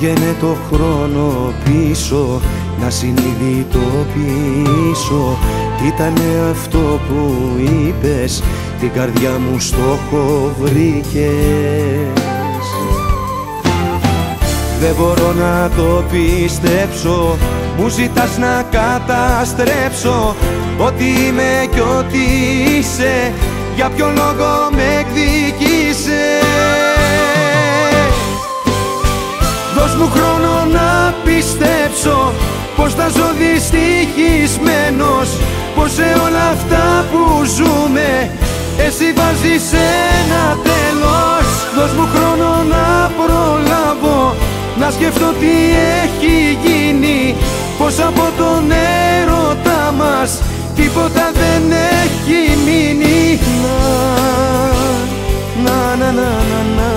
Πήγαινε το χρόνο πίσω, να συνειδητοποιήσω τι ήτανε αυτό που είπες, την καρδιά μου στόχο βρήκες. Δεν μπορώ να το πιστέψω, μου ζητάς να καταστρέψω ό,τι είμαι κι ό,τι είσαι, για ποιο λόγο με εκδικήσες. Δώσ' μου χρόνο να πιστέψω πως θα ζω δυστυχισμένος, πως σε όλα αυτά που ζούμε εσύ βάζεις ένα τέλος. Δώσ' μου χρόνο να προλάβω, να σκεφτώ τι έχει γίνει, πως από τον έρωτα μας τίποτα δεν έχει μείνει. Να, να, να, να, να.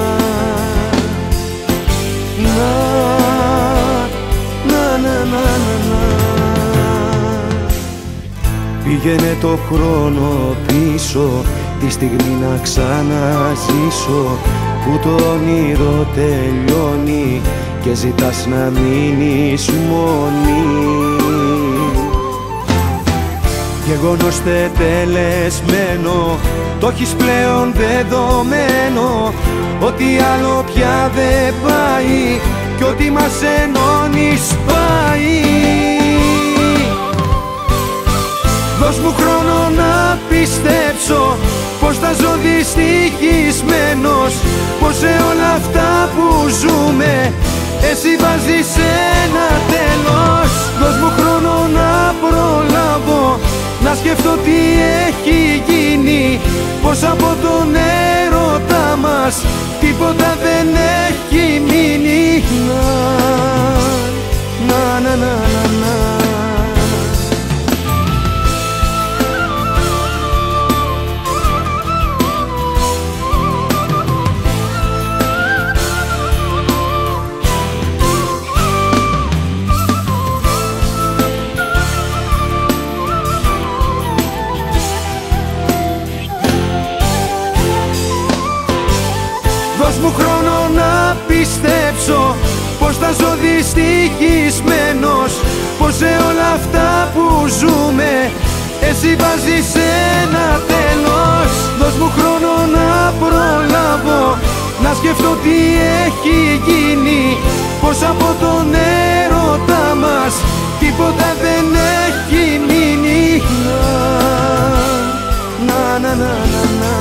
Πήγαινε το χρόνο πίσω, τη στιγμή να ξαναζήσω, που το όνειρο τελειώνει και ζητάς να μείνεις μόνη. Γεγονός τετελεσμένο, το έχεις πλέον δεδομένο, ότι άλλο πια δεν πάει κι ό,τι μας ενώνει σπάει. Δώσ' μου χρόνο να πιστέψω πως θα ζω δυστυχισμένος, πως σε όλα αυτά που ζούμε εσύ βάζεις ένα τέλος. Δώσ' μου χρόνο να προλάβω, να σκεφτώ τι έχει γίνει, πως από τον έρωτα μας τίποτα δεν έχει μείνει. Να, να, να, να, να. Δώσ' μου χρόνο να πιστέψω πως θα ζω δυστυχισμένος, πως σε όλα αυτά που ζούμε εσύ βάζεις ένα τέλος. Δώσ' μου χρόνο να προλάβω, να σκεφτώ τι έχει γίνει, πως από τον έρωτα μας τίποτα δεν έχει μείνει. Να, να, να, να, να.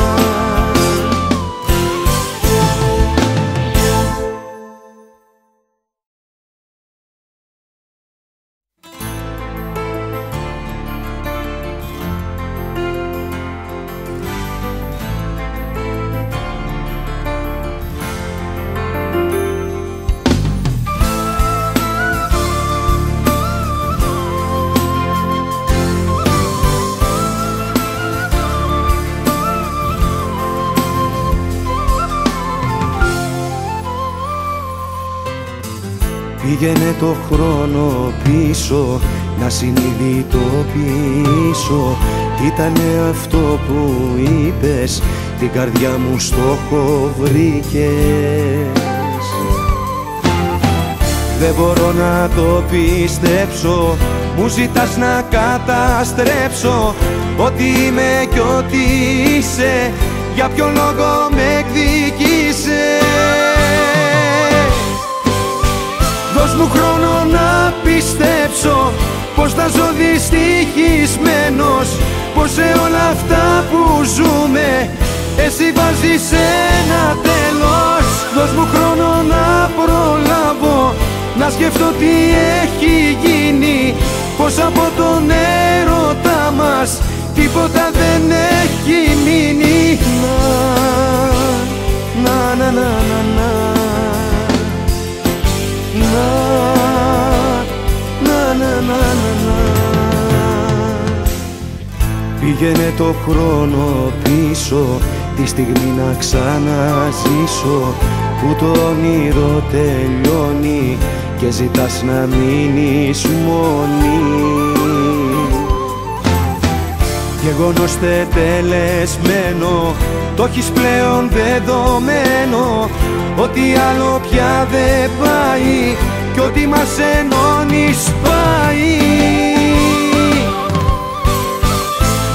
Πήγαινε το χρόνο πίσω, να συνειδητοποιήσω τι ήτανε αυτό που είπες, την καρδιά μου στόχο βρήκες. Δεν μπορώ να το πιστέψω, μου ζητάς να καταστρέψω ό,τι είμαι κι ό,τι είσαι, για ποιο λόγο με εκδικήσες. Δώσ' μου χρόνο να πιστέψω πως θα ζω δυστυχισμένος, πως σε όλα αυτά που ζούμε εσύ βάζεις ένα τέλος. Δώσ' μου χρόνο να προλάβω, να σκεφτώ τι έχει γίνει, πως από τον έρωτα μας τίποτα δεν έχει μείνει. Να, να, να, να, να. Πήγαινε το χρόνο πίσω, τη στιγμή να ξαναζήσω, που το όνειρο τελειώνει και ζητάς να μείνεις μόνη. Γεγονός τετελεσμένο, το έχεις πλέον δεδομένο, ότι άλλο πια πια δεν πάει κι ό,τι μας ενώνει σπάει.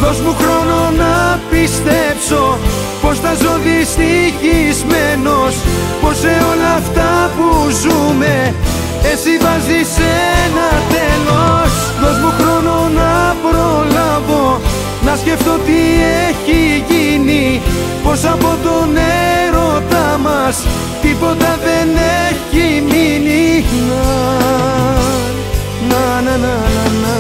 Δώσ' μου χρόνο να πιστέψω πως θα ζω δυστυχισμένος, πως σε όλα αυτά που ζούμε εσύ βάζεις ένα τέλος. Δώσ' μου χρόνο να προλάβω, να σκεφτώ τι έχει γίνει, πως από τον έρωτα μας τίποτα δεν έχει μείνει. Να, να, να, να, να.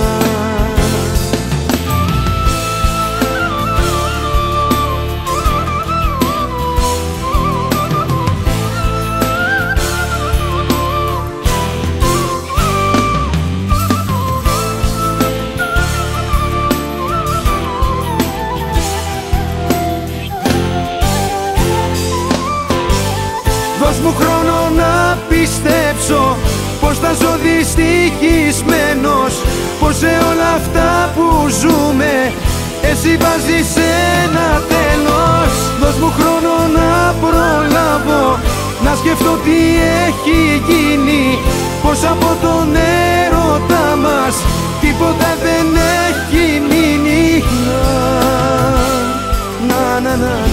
Δώσ' μου χρόνο να πιστέψω πως θα ζω δυστυχισμένος, πως σε όλα αυτά που ζούμε εσύ βάζεις ένα τέλος. Δώσ' μου χρόνο να προλάβω, να σκεφτώ τι έχει γίνει, πως από τον έρωτα μας τίποτα δεν έχει μείνει. Να, να, να.